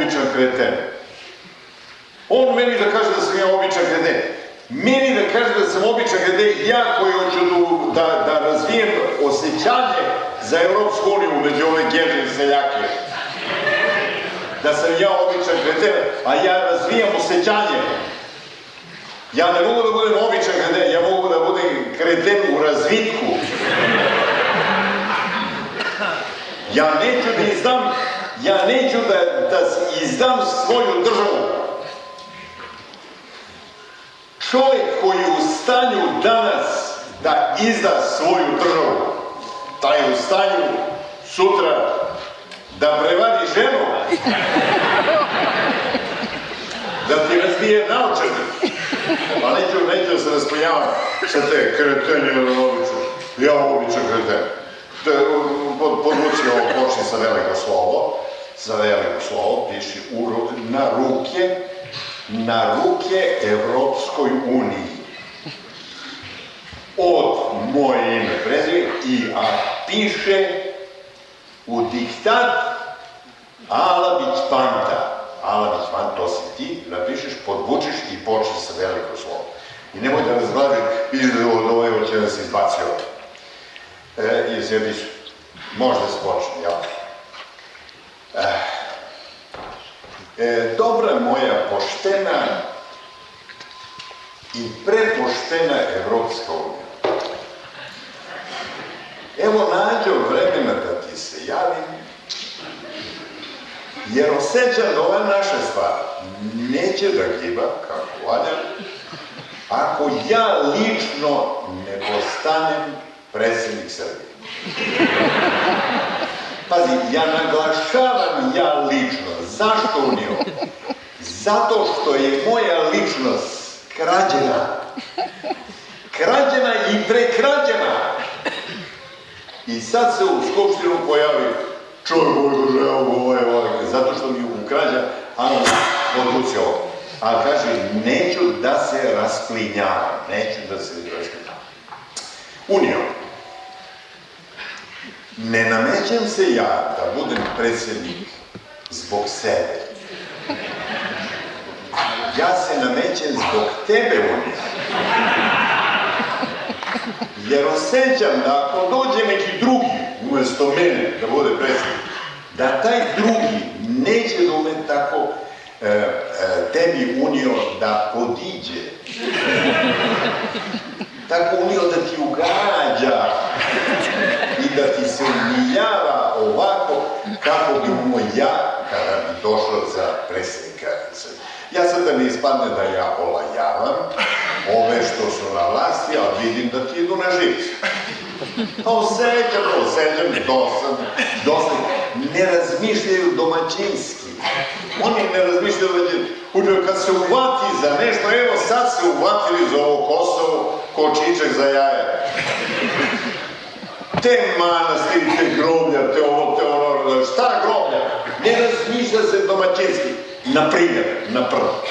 običan kreten. On meni da kaže da sam ja običan kreten. Meni da kaže da sam običan kreten, ja koji hoću da razvijem osjećanje za Evropsku uniju među ove gene seljake. Da sam ja običan kreten, a ja razvijam osjećanje. Ja ne mogu da budem običan kreten, ja mogu da budem kreten u razvitku. Ja neću da izdam svoju državu. Čovjek koji je u stanju danas da izda svoju državu, taj je u stanju sutra da prevari ženu, da ti razbije naočare. Pa neću da se raspojavam sa te kretenje običan. Ja običan kreten. Podvuci ovo, počni sa veliko slovo, piši na ruke Evropskoj uniji. Od moje ime prezime a piše u diktat Alabić Panta. Alabić Panta, to si ti, napišeš, podvučiš i počni sa veliko slovo. I nemoj da razglaži, vidiš da od ovo će da se izbaci ovdje. I sjediš, možda se počne, jel? Dobra moja poštena i prepoštena Evropska unija. Evo nađo vremena da ti se javim, jer osjećam da ova naša stvar neće da giba kako valja, ako ja lično ne postanem predsjednik Srbije. Pazi, ja naglašavam ja lično. Zašto unio? Zato što je moja ličnost krađena. Krađena i prekrađena. I sad se u Skupštinu pojavi čovjek koji kaže, evo, zato što mi je ukrađa, ano, odluci ovo. Ali kaže, neću da se rasplinjavam. Unio. Ne namećem se ja da budem predsjednik zbog sebe. Ja se namećem zbog tebe, Unija. Jer osjećam da ako dođe neki drugi umjesto mene da bude predsjednik, da taj drugi neće da ume tako tebi, Unio, da podiđe. Tako, Unio, da ti ugađa i da ti se umiljava ovako kako bi umoj ja kada bi došao za predsjednika. Ja sad da mi ispadne da ja olajavam ove što su na vlasti, ali vidim da ti idu na živcu. Pa osjećam, dosadno, ne razmišljaju domaćinski. Oni ne razmišljaju da kad se uvati za nešto, evo sad se uvatili za ovo Kosovo ko čičak za jaje. Te manastiri, te groblja, te ovo, šta groblja? Ne razmišlja se domaćinski. Na primjer, na prvo.